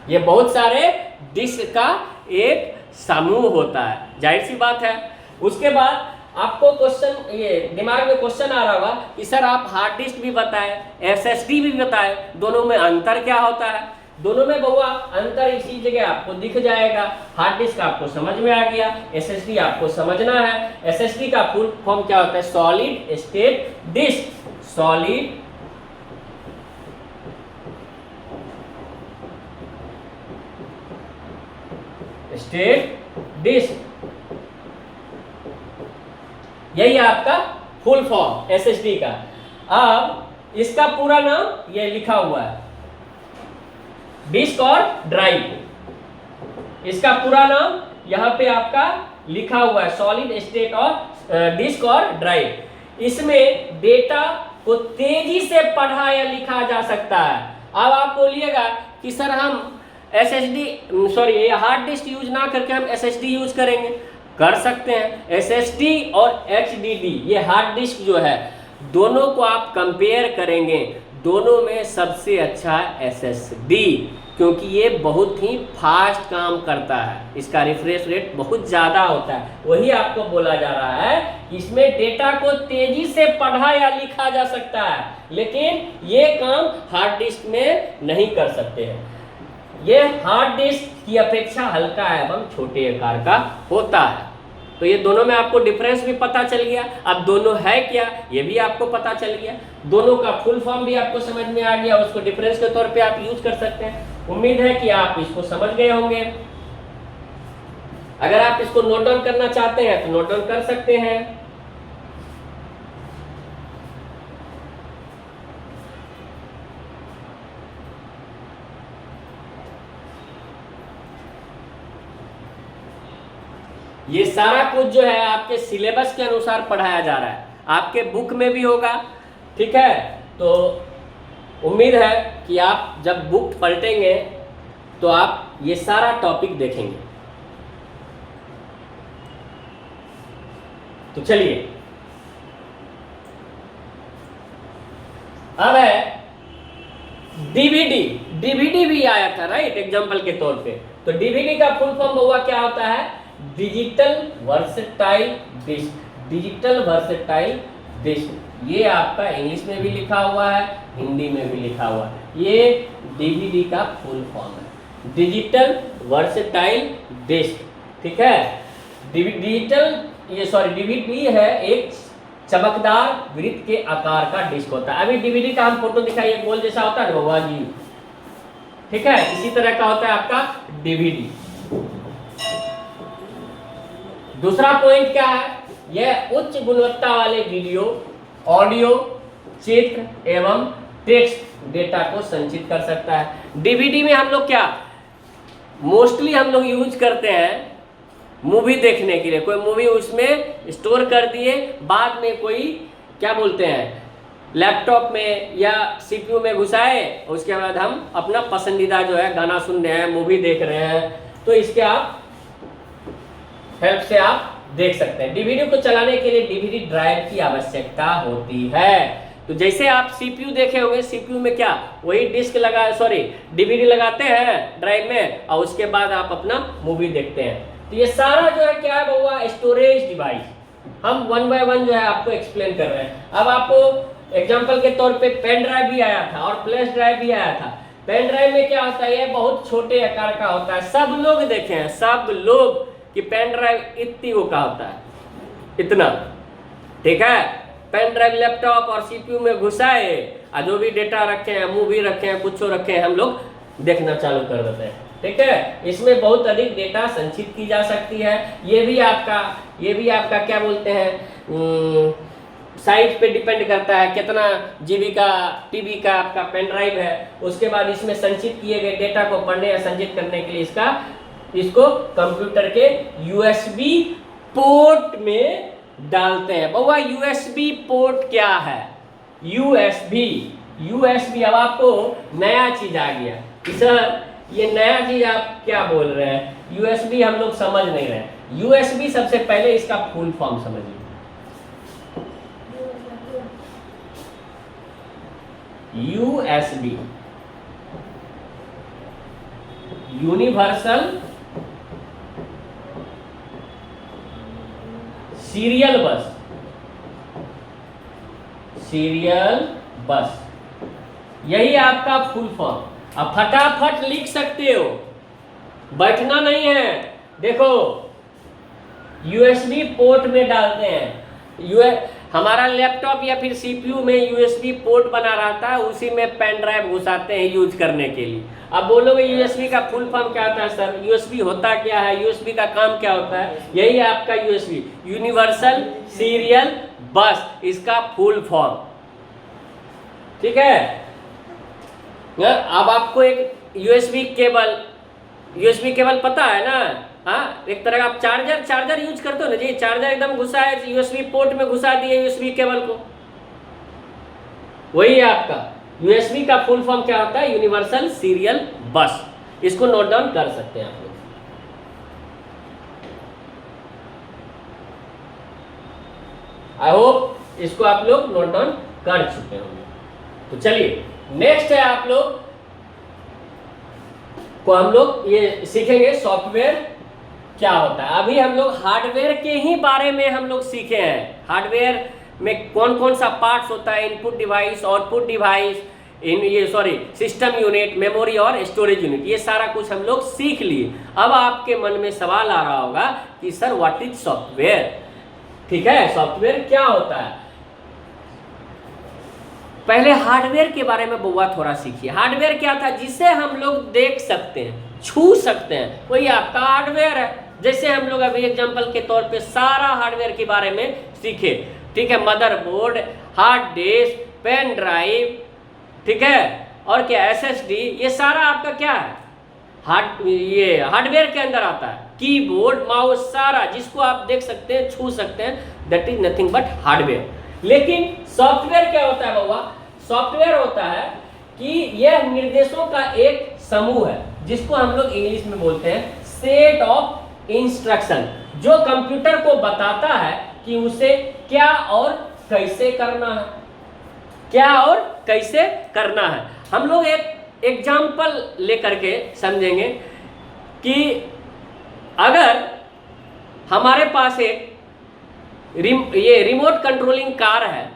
ये बहुत सारे डिस्क का एक समूह होता है, जाहिर सी बात है। उसके बाद आपको क्वेश्चन, ये दिमाग में क्वेश्चन आ रहा होगा कि सर आप हार्ड डिस्क भी बताए, एसएसडी भी बताए, दोनों में अंतर क्या होता है? दोनों में बउआ अंतर इसी जगह आपको दिख जाएगा। हार्ड डिस्क आपको समझ में आ गया, एसएसडी आपको समझना है। एसएसडी का फुल फॉर्म क्या होता है? Solid state disk. Solid state disk, यही आपका फुल फॉर्म एसएसडी का। अब इसका पूरा नाम ये लिखा हुआ है, डिस्क और ड्राइव। इसका पूरा नाम यहाँ पे आपका लिखा हुआ है, सॉलिड स्टेट और डिस्क और ड्राइव। इसमें डेटा को तेजी से पढ़ा या लिखा जा सकता है। अब आप बोलिएगा कि सर हम हार्ड डिस्क यूज ना करके हम एसएसडी यूज करेंगे, कर सकते हैं। एसएसडी और एचडीडी ये हार्ड डिस्क जो है, दोनों को आप कंपेयर करेंगे, दोनों में सबसे अच्छा है एसएसडी, क्योंकि ये बहुत ही फास्ट काम करता है, इसका रिफ्रेश रेट बहुत ज़्यादा होता है। वही आपको बोला जा रहा है, इसमें डेटा को तेजी से पढ़ा या लिखा जा सकता है, लेकिन ये काम हार्ड डिस्क में नहीं कर सकते हैं। ये हार्ड डिस्क की अपेक्षा हल्का एवं छोटे आकार का होता है। तो ये दोनों में आपको डिफरेंस भी पता चल गया। अब दोनों है क्या ये भी आपको पता चल गया, दोनों का फुल फॉर्म भी आपको समझ में आ गया, उसको डिफरेंस के तौर पे आप यूज कर सकते हैं। उम्मीद है कि आप इसको समझ गए होंगे। अगर आप इसको नोट डाउन करना चाहते हैं तो नोट डाउन कर सकते हैं। ये सारा कुछ जो है आपके सिलेबस के अनुसार पढ़ाया जा रहा है, आपके बुक में भी होगा, ठीक है। तो उम्मीद है कि आप जब बुक पलटेंगे तो आप ये सारा टॉपिक देखेंगे। तो चलिए अब है डीवीडी। डीवीडी भी आया था राइट, एग्जांपल के तौर पे। तो डीवीडी का फुल फॉर्म हुआ क्या होता है? Digital versatile disk. Digital versatile disk ये आपका इंग्लिश में भी लिखा हुआ है, हिंदी में भी लिखा हुआ है। ये डीवीडी का फुल फॉर्म है, डिजिटल वर्सेटाइल डिस्क, ठीक है। डीवीडी है एक चमकदार वृत्त के आकार का डिस्क होता है। अभी डीवीडी का हम फोटो दिखाइए, गोल जैसा होता है बाबा जी, ठीक है, इसी तरह का होता है आपका डीवीडी। दूसरा पॉइंट क्या है? यह उच्च गुणवत्ता वाले वीडियो, ऑडियो, चित्र एवं टेक्स्ट डेटा को संचित कर सकता है। डीवीडी में हम लोग क्या मोस्टली हम लोग यूज करते हैं मूवी देखने के लिए। कोई मूवी उसमें स्टोर कर दिए, बाद में कोई क्या बोलते हैं लैपटॉप में या सीपीयू में घुसाए, उसके बाद हम अपना पसंदीदा जो है गाना सुन रहे हैं, मूवी देख रहे हैं, तो इसके आप हेल्प से आप देख सकते हैं। डीवीडी को चलाने के लिए डीवीडी ड्राइव की आवश्यकता होती है। तो जैसे आप सीपीयू देखे होंगे, सीपीयू में क्या वही डिस्क लगा, सॉरी डीवीडी लगाते हैं ड्राइव में, और उसके बाद आप अपना मूवी देखते हैं। तो ये सारा जो है क्या है बउआ, स्टोरेज डिवाइस। हम वन बाय वन जो है आपको एक्सप्लेन कर रहे हैं। अब आपको एग्जांपल के तौर पे पेन ड्राइव भी आया था और फ्लैश ड्राइव भी आया था। पेन ड्राइव में क्या होता है, ये बहुत छोटे आकार का होता है। सब लोग देखे हैं, सब लोग कि पेन ड्राइव इतनी वो का होता है, इतना, ठीक है। पेन ड्राइव लैपटॉप और सीपीयू में घुसाए और जो भी डेटा रखे हैं, मूवी रखे हैं, कुछ रखे हैं, हम लोग देखना चालू कर देते हैं, ठीक है। इसमें बहुत अधिक डेटा संचित की जा सकती है। ये भी आपका क्या बोलते हैं, साइज पे डिपेंड करता है कितना जीबी का टीबी का आपका पेन ड्राइव है। उसके बाद इसमें संचित किए गए डेटा को पढ़ने या संचित करने के लिए इसको कंप्यूटर के यूएसबी पोर्ट में डालते हैं। बउआ यूएसबी पोर्ट क्या है, यूएसबी। अब आपको नया चीज आ गया कि सर ये नया चीज आप क्या बोल रहे हैं, यूएसबी हम लोग समझ नहीं रहे। यूएसबी सबसे पहले इसका फुल फॉर्म समझिए। यूएसबी यूनिवर्सल सीरियल बस, यही आपका फुल फॉर्म। अब फटाफट लिख सकते हो, बैठना नहीं है। देखो यूएसबी पोर्ट में डालते हैं, हमारा लैपटॉप या फिर सीपीयू में यूएसबी पोर्ट बना रहता है, उसी में पेन ड्राइव घुसाते हैं यूज करने के लिए। अब बोलोगे यूएसबी का फुल फॉर्म क्या होता है सर, यूएसबी होता क्या है, यूएसबी का काम क्या होता है, यही है आपका यूएसबी, यूनिवर्सल सीरियल बस, इसका फुल फॉर्म, ठीक है। अब आपको एक यूएसबी केबल पता है ना, हाँ, एक तरह का आप चार्जर यूज करते हो ना जी, चार्जर एकदम घुसा है यूएसबी पोर्ट में, घुसा दिए यूएसबी केबल को, वही है आपका यूएसबी का फुल फॉर्म क्या होता है, यूनिवर्सल सीरियल बस। इसको नोट डाउन कर सकते हैं आप लोग। आई होप इसको आप लोग नोट डाउन कर चुके होंगे। तो चलिए नेक्स्ट है, आप लोग को हम लोग ये सीखेंगे सॉफ्टवेयर क्या होता है। अभी हम लोग हार्डवेयर के ही बारे में हम लोग सीखे हैं। हार्डवेयर में कौन कौन सा पार्ट्स होता है, input device, output device, system unit, memory और स्टोरेज यूनिट, ये सारा कुछ हम लोग सीख लिए। अब आपके मन में सवाल आ रहा होगा कि सर व्हाट इज सॉफ्टवेयर, ठीक है, सॉफ्टवेयर क्या होता है। पहले हार्डवेयर के बारे में बउआ थोड़ा सीखिए। हार्डवेयर क्या था, जिसे हम लोग देख सकते हैं, छू सकते हैं, वही आपका हार्डवेयर है। जैसे हम लोग अभी एग्जांपल के तौर पे सारा हार्डवेयर के बारे में सीखे, ठीक है, motherboard, hard disk, pen drive, ठीक है, और क्या एसएसडी, ये सारा आपका क्या है, ये हार्डवेयर के अंदर आता है। कीबोर्ड, माउस, सारा जिसको आप देख सकते हैं, छू सकते हैं, that is nothing but hardware. लेकिन सॉफ्टवेयर क्या होता है बाबा, सॉफ्टवेयर होता है कि यह निर्देशों का एक समूह है, जिसको हम लोग इंग्लिश में बोलते हैं सेट ऑफ इंस्ट्रक्शन, जो कंप्यूटर को बताता है कि उसे क्या और कैसे करना है, क्या और कैसे करना है। हम लोग एक एग्जाम्पल लेकर के समझेंगे कि अगर हमारे पास एक ये रिमोट कंट्रोलिंग कार है,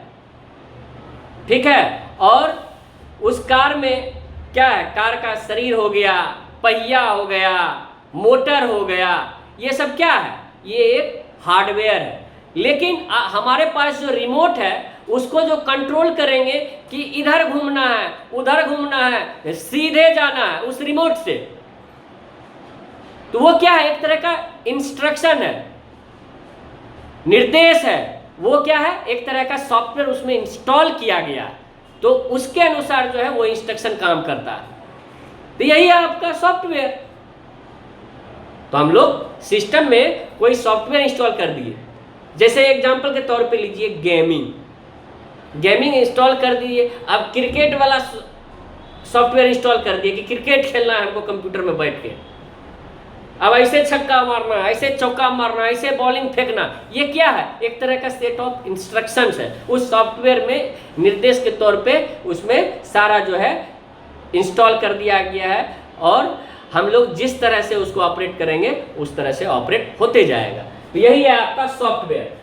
ठीक है, और उस कार में क्या है, कार का शरीर हो गया, पहिया हो गया, मोटर हो गया, ये सब क्या है, ये एक हार्डवेयर है। लेकिन हमारे पास जो रिमोट है उसको जो कंट्रोल करेंगे कि इधर घूमना है, उधर घूमना है, सीधे जाना है उस रिमोट से, तो वो क्या है, एक तरह का इंस्ट्रक्शन है, निर्देश है। वो क्या है, एक तरह का सॉफ्टवेयर उसमें इंस्टॉल किया गया, तो उसके अनुसार जो है वो इंस्ट्रक्शन काम करता है। तो यही है आपका सॉफ्टवेयर। तो हम लोग सिस्टम में कोई सॉफ्टवेयर इंस्टॉल कर दिए, जैसे एग्जांपल के तौर पे लीजिए गेमिंग इंस्टॉल कर दिए। अब क्रिकेट वाला सॉफ्टवेयर इंस्टॉल कर दिए कि क्रिकेट खेलना है हमको कंप्यूटर में बैठ के, अब ऐसे छक्का मारना, ऐसे चौका मारना, ऐसे बॉलिंग फेंकना, ये क्या है? एक तरह का सेट ऑफ इंस्ट्रक्शंस है। उस सॉफ्टवेयर में निर्देश के तौर पे उसमें सारा जो है इंस्टॉल कर दिया गया है, और हम लोग जिस तरह से उसको ऑपरेट करेंगे उस तरह से ऑपरेट होते जाएगा। तो यही है आपका सॉफ्टवेयर।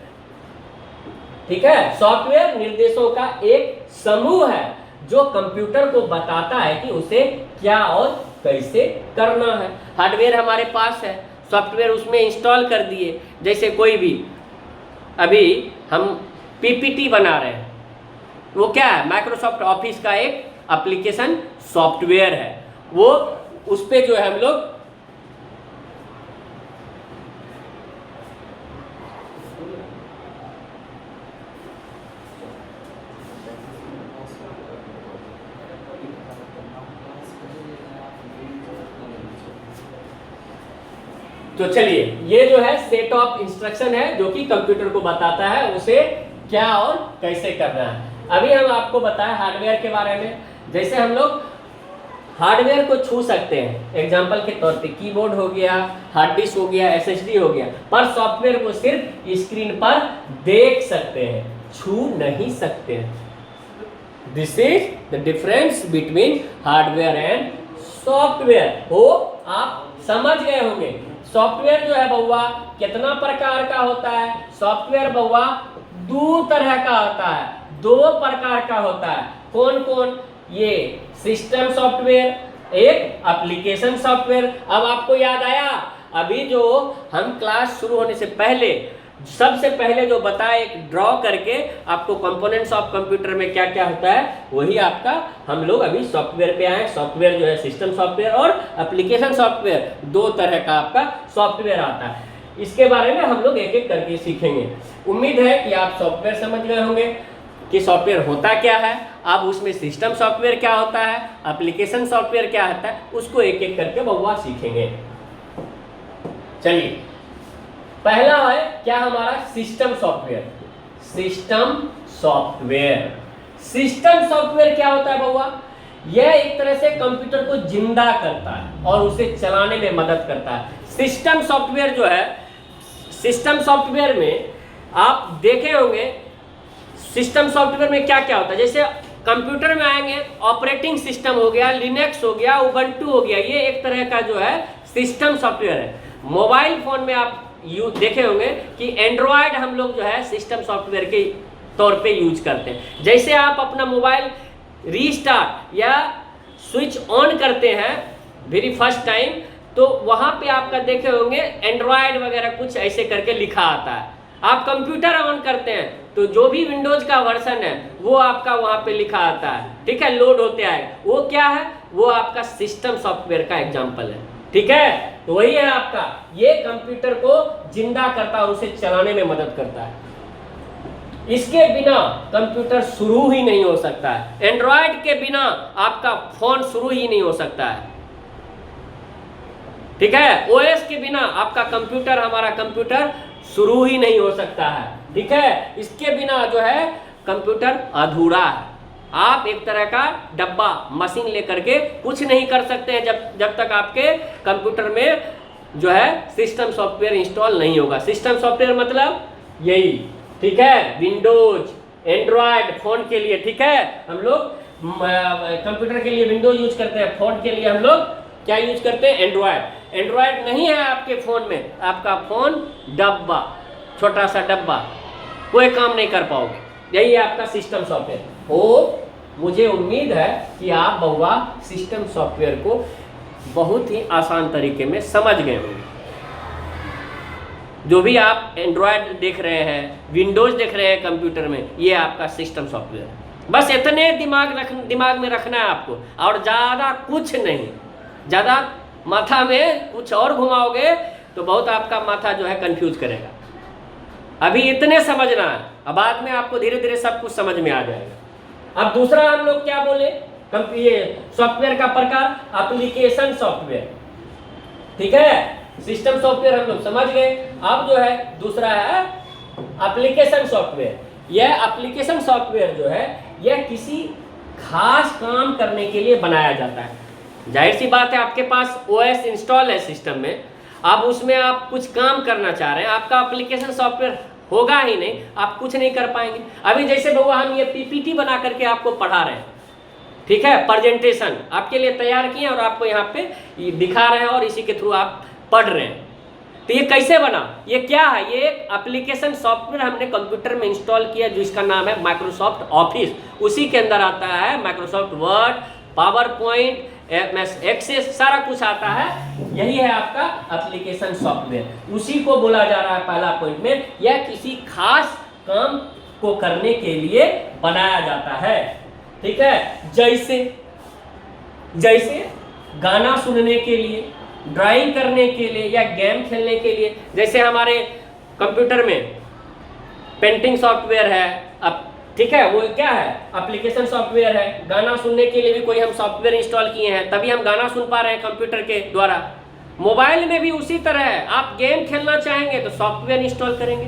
ठीक है, सॉफ्टवेयर निर्देशों का एक समूह है जो कंप्यूटर को बताता है कि उसे क्या और कैसे करना है। हार्डवेयर हमारे पास है, सॉफ्टवेयर उसमें इंस्टॉल कर दिए। जैसे कोई भी, अभी हम पीपीटी बना रहे हैं, वो क्या है? माइक्रोसॉफ्ट ऑफिस का एक एप्लीकेशन सॉफ्टवेयर है। वो उस पे जो है हम लोग तो चलिए, ये जो है सेट ऑफ इंस्ट्रक्शन है जो कि कंप्यूटर को बताता है उसे क्या और कैसे करना है। अभी हम आपको बताएं हार्डवेयर के बारे में। जैसे हम लोग हार्डवेयर को छू सकते हैं, एग्जांपल के तौर पे कीबोर्ड हो गया, हार्ड डिस्क हो गया, एसएसडी हो गया, पर सॉफ्टवेयर को सिर्फ स्क्रीन पर देख सकते हैं, छू नहीं सकते हैं। This is the difference between hardware and software. हो आप समझ गए होंगे। सॉफ्टवेयर जो है बउआ कितना प्रकार का होता है? सॉफ्टवेयर बउआ दो तरह का होता है, दो प्रकार का होता है। कौन कौन? ये सिस्टम सॉफ्टवेयर, एक एप्लीकेशन सॉफ्टवेयर। अब आपको याद आया, अभी जो हम क्लास शुरू होने से पहले सबसे पहले जो बताया, एक ड्रॉ करके आपको कंपोनेंट्स ऑफ कंप्यूटर में क्या क्या होता है, वही आपका हम लोग अभी सॉफ्टवेयर पे आए। सॉफ्टवेयर जो है सिस्टम सॉफ्टवेयर और एप्लीकेशन सॉफ्टवेयर, दो तरह का आपका सॉफ्टवेयर आता है। इसके बारे में हम लोग एक एक करके सीखेंगे। उम्मीद है कि आप सॉफ्टवेयर समझ गए होंगे कि सॉफ्टवेयर होता क्या है। अब उसमें सिस्टम सॉफ्टवेयर क्या होता है, एप्लीकेशन सॉफ्टवेयर क्या होता है, उसको एक एक करके बउआ सीखेंगे। चलिए, पहला है क्या हमारा system software. System software, system software क्या होता है बउआ? यह एक तरह से कंप्यूटर को जिंदा करता है और उसे चलाने में मदद करता है। सिस्टम सॉफ्टवेयर जो है, सिस्टम सॉफ्टवेयर में आप देखे होंगे सिस्टम सॉफ्टवेयर में क्या क्या होता है। जैसे कंप्यूटर में आएंगे, ऑपरेटिंग सिस्टम हो गया, लिनक्स हो गया, उबंटू हो गया, ये एक तरह का जो है सिस्टम सॉफ्टवेयर है। मोबाइल फोन में आप देखे होंगे कि एंड्रॉयड हम लोग जो है सिस्टम सॉफ्टवेयर के तौर पे यूज करते हैं। जैसे आप अपना मोबाइल रीस्टार्ट या स्विच ऑन करते हैं वेरी फर्स्ट टाइम, तो वहां पे आपका देखे होंगे एंड्रॉयड वगैरह कुछ ऐसे करके लिखा आता है। आप कंप्यूटर ऑन करते हैं तो जो भी विंडोज का वर्जन है वो आपका वहां पे लिखा आता है, ठीक है, लोड होते आए। वो क्या है? वो आपका सिस्टम सॉफ्टवेयर का एग्जांपल है, ठीक है। तो वही है आपका, ये कंप्यूटर को जिंदा करता है और उसे चलाने में मदद करता है। इसके बिना कंप्यूटर शुरू ही नहीं हो सकता है। एंड्रॉयड के बिना आपका फोन शुरू ही नहीं हो सकता है, ठीक है। ओएस के बिना आपका कंप्यूटर, हमारा कंप्यूटर शुरू ही नहीं हो सकता है, ठीक है। इसके बिना जो है कंप्यूटर अधूरा है। आप एक तरह का डब्बा मशीन लेकर के कुछ नहीं कर सकते हैं जब तक आपके कंप्यूटर में जो है सिस्टम सॉफ्टवेयर इंस्टॉल नहीं होगा। सिस्टम सॉफ्टवेयर मतलब यही, ठीक है, विंडोज, एंड्रॉयड फोन के लिए, ठीक है। हम लोग कंप्यूटर के लिए विंडोज यूज करते हैं, फोन के लिए हम लोग क्या यूज करते हैं? एंड्रॉयड। एंड्रॉयड नहीं है आपके फोन में, आपका फोन डब्बा, छोटा सा डब्बा, कोई काम नहीं कर पाओगे। यही है आपका सिस्टम सॉफ्टवेयर। हो, मुझे उम्मीद है कि आप बउआ सिस्टम सॉफ्टवेयर को बहुत ही आसान तरीके में समझ गए होंगे। जो भी आप एंड्रॉयड देख रहे हैं, विंडोज देख रहे हैं कंप्यूटर में, ये आपका सिस्टम सॉफ्टवेयर है। बस इतने दिमाग में रखना है आपको, और ज़्यादा कुछ नहीं। ज़्यादा माथा में कुछ और घुमाओगे तो बहुत आपका माथा जो है कंफ्यूज करेगा। अभी इतने समझना है, अब बाद में आपको धीरे धीरे सब कुछ समझ में आ जाएगा। अब दूसरा हम लोग क्या बोले, ये सॉफ्टवेयर का प्रकार एप्लीकेशन सॉफ्टवेयर, ठीक है। सिस्टम सॉफ्टवेयर हम लोग समझ गए। अब जो है दूसरा है एप्लीकेशन सॉफ्टवेयर। यह एप्लीकेशन सॉफ्टवेयर जो है यह किसी खास काम करने के लिए बनाया जाता है। जाहिर सी बात है, आपके पास ओएस इंस्टॉल है सिस्टम में, अब उसमें आप कुछ काम करना चाह रहे हैं, आपका एप्लीकेशन सॉफ्टवेयर होगा ही नहीं, आप कुछ नहीं कर पाएंगे। अभी जैसे बउआ हम ये पीपीटी बना करके आपको पढ़ा रहे हैं, ठीक है, प्रेजेंटेशन आपके लिए तैयार किए और आपको यहाँ पे दिखा रहे हैं और इसी के थ्रू आप पढ़ रहे हैं। तो ये कैसे बना, ये क्या है, ये एक एप्लीकेशन सॉफ्टवेयर हमने कंप्यूटर में इंस्टॉल किया जिसका नाम है माइक्रोसॉफ्ट ऑफिस। उसी के अंदर आता है Microsoft Word, PowerPoint, MS Access, सारा कुछ आता है। यही है आपका एप्लीकेशन सॉफ्टवेयर। उसी को बोला जा रहा है पहला पॉइंट में, यह किसी खास काम को करने के लिए बनाया जाता है, ठीक है। जैसे गाना सुनने के लिए, ड्राइंग करने के लिए या गेम खेलने के लिए। जैसे हमारे कंप्यूटर में पेंटिंग सॉफ्टवेयर है, अब ठीक है, वो क्या है, एप्लीकेशन सॉफ्टवेयर है। गाना सुनने के लिए भी कोई हम सॉफ्टवेयर इंस्टॉल किए हैं, तभी हम गाना सुन पा रहे हैं कंप्यूटर के द्वारा। मोबाइल में भी उसी तरह है, आप गेम खेलना चाहेंगे तो सॉफ्टवेयर इंस्टॉल करेंगे।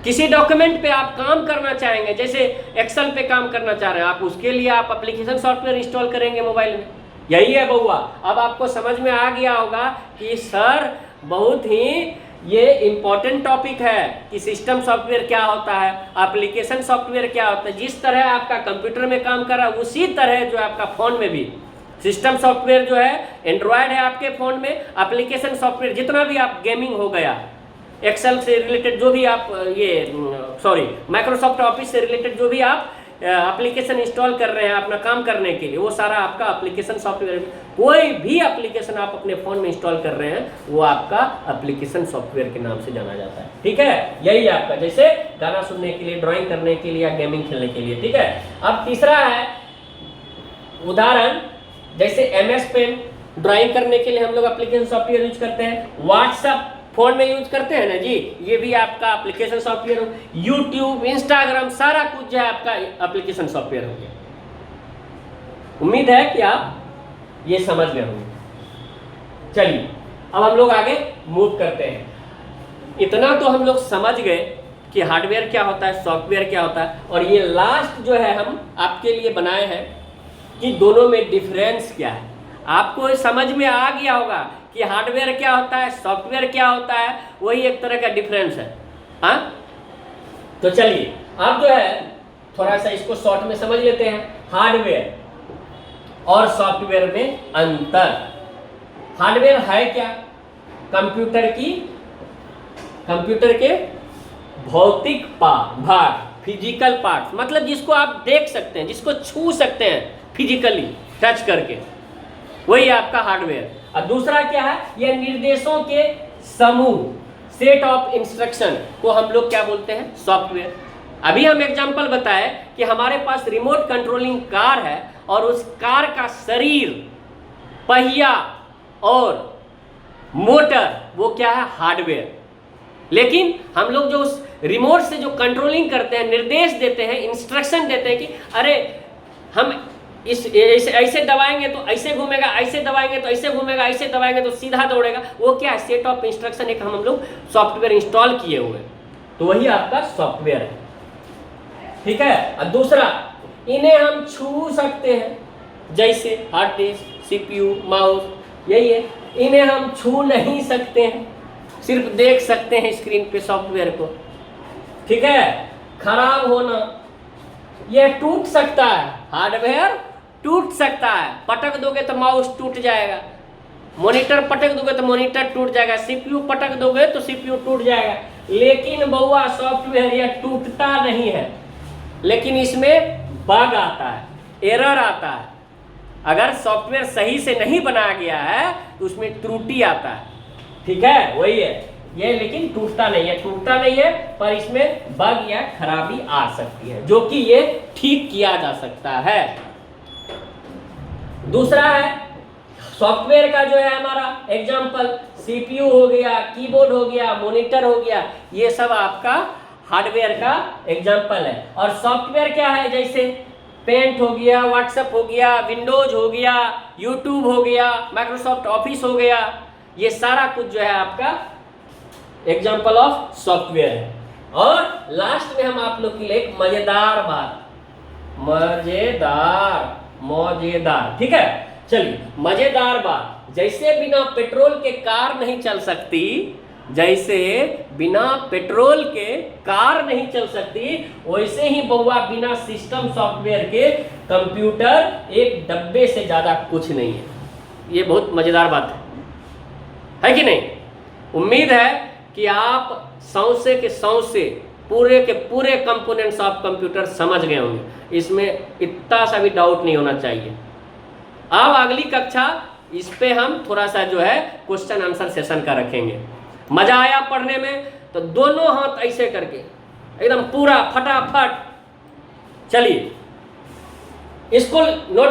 किसी डॉक्यूमेंट पे आप काम करना चाहेंगे, जैसे एक्सेल पे काम करना चाह रहे हैं आप, उसके लिए आप एप्लीकेशन सॉफ्टवेयर इंस्टॉल करेंगे मोबाइल में। यही है बउआ। अब आपको समझ में आ गया होगा कि सर बहुत ही ये इंपॉर्टेंट टॉपिक है कि सिस्टम सॉफ्टवेयर क्या होता है, एप्लीकेशन सॉफ्टवेयर क्या होता है। जिस तरह आपका कंप्यूटर में काम कर रहा है उसी तरह जो आपका फोन में भी सिस्टम सॉफ्टवेयर जो है, एंड्रॉयड है आपके फोन में, एप्लीकेशन सॉफ्टवेयर जितना भी आप गेमिंग हो गया, एक्सेल से रिलेटेड जो भी आप माइक्रोसॉफ्ट ऑफिस से रिलेटेड जो भी आप एप्लीकेशन इंस्टॉल कर रहे हैं अपना काम करने के लिए, वो सारा आपका एप्लीकेशन सॉफ्टवेयर। कोई भी एप्लीकेशन आप अपने फोन में इंस्टॉल कर रहे हैं वो आपका एप्लीकेशन सॉफ्टवेयर के नाम से जाना जाता है, ठीक है। यही आपका, जैसे गाना सुनने के लिए, ड्राइंग करने के लिए या गेमिंग खेलने के लिए, ठीक है। अब तीसरा है उदाहरण, जैसे MS पेन, ड्राइंग करने के लिए हम लोग एप्लीकेशन सॉफ्टवेयर यूज करते हैं। व्हाट्सएप फोन में यूज करते हैं ना जी, ये भी आपका एप्लीकेशन सॉफ्टवेयर। यूट्यूब, इंस्टाग्राम, सारा कुछ जो है आपका एप्लीकेशन सॉफ्टवेयर हो गया। उम्मीद है कि आप ये समझ गए होंगे। चलिए अब हम लोग आगे मूव करते हैं। इतना तो हम लोग समझ गए कि हार्डवेयर क्या होता है, सॉफ्टवेयर क्या होता है, और ये लास्ट जो है हम आपके लिए बनाए हैं कि दोनों में डिफरेंस क्या है। आपको समझ में आ गया होगा कि हार्डवेयर क्या होता है, सॉफ्टवेयर क्या होता है, वही एक तरह का डिफरेंस है। हाँ, तो चलिए अब जो है थोड़ा सा इसको शॉर्ट में समझ लेते हैं। हार्डवेयर और सॉफ्टवेयर में अंतर। हार्डवेयर है क्या, कंप्यूटर के भौतिक भाग, फिजिकल पार्ट, मतलब जिसको आप देख सकते हैं, जिसको छू सकते हैं फिजिकली टच करके, वही आपका हार्डवेयर। और दूसरा क्या है, यह निर्देशों के समूह, सेट ऑफ इंस्ट्रक्शन को हम लोग क्या बोलते हैं, सॉफ्टवेयर। अभी हम एग्जांपल बताए कि हमारे पास रिमोट कंट्रोलिंग कार है और उस कार का शरीर, पहिया और मोटर, वो क्या है, हार्डवेयर। लेकिन हम लोग जो उस रिमोट से जो कंट्रोलिंग करते हैं, निर्देश देते हैं, इंस्ट्रक्शन देते हैं कि अरे हम ऐसे दबाएंगे तो ऐसे घूमेगा, ऐसे दबाएंगे तो ऐसे घूमेगा, ऐसे दबाएंगे तो सीधा दौड़ेगा, वो क्या है, सेट ऑफ इंस्ट्रक्शन एक हम लोग सॉफ्टवेयर इंस्टॉल किए हुए, तो वही आपका सॉफ्टवेयर है, ठीक है। और दूसरा, इन्हें हम छू सकते हैं, जैसे हार्ड डिस्क, CPU, माउस, यही है। इन्हें हम छू नहीं सकते हैं, सिर्फ देख सकते हैं स्क्रीन पे सॉफ्टवेयर को, ठीक है। खराब होना, यह टूट सकता है, हार्डवेयर टूट सकता है, पटक दोगे तो माउस टूट जाएगा, मॉनिटर पटक दोगे तो मॉनिटर टूट जाएगा, CPU पटक दोगे तो CPU टूट जाएगा। लेकिन बउआ सॉफ्टवेयर यह टूटता नहीं है, लेकिन इसमें बग आता है, एरर आता है। अगर सॉफ्टवेयर सही से नहीं बनाया गया है तो उसमें त्रुटि आता है, ठीक है, वही है ये। लेकिन टूटता नहीं है, पर इसमें बग या खराबी आ सकती है, जो कि ये ठीक किया जा सकता है। दूसरा है सॉफ्टवेयर का जो है हमारा एग्जांपल, CPU हो गया, कीबोर्ड हो गया, मॉनिटर हो गया, ये सब आपका हार्डवेयर का एग्जांपल है। और सॉफ्टवेयर क्या है, जैसे पेंट हो गया, व्हाट्सएप हो गया, विंडोज हो गया, यूट्यूब हो गया, माइक्रोसॉफ्ट ऑफिस हो गया, ये सारा कुछ जो है आपका एग्जाम्पल ऑफ सॉफ्टवेयर है। और लास्ट में हम आप लोग के लिए एक मजेदार बात, मजेदार, ठीक है। चलिए मजेदार बात, जैसे बिना पेट्रोल के कार नहीं चल सकती, जैसे बिना पेट्रोल के कार नहीं चल सकती, वैसे ही बउआ बिना सिस्टम सॉफ्टवेयर के कंप्यूटर एक डब्बे से ज़्यादा कुछ नहीं है। ये बहुत मज़ेदार बात है कि नहीं? उम्मीद है कि आप सौंसे के सौंसे पूरे के पूरे कंपोनेंट्स ऑफ कंप्यूटर समझ गए होंगे, इसमें इतना सा भी डाउट नहीं होना चाहिए। अब अगली कक्षा इस पे हम थोड़ा सा जो है क्वेश्चन आंसर सेशन का रखेंगे। मजा आया पढ़ने में? तो दोनों हाथ ऐसे करके एकदम पूरा फटाफट चलिए इसको नोट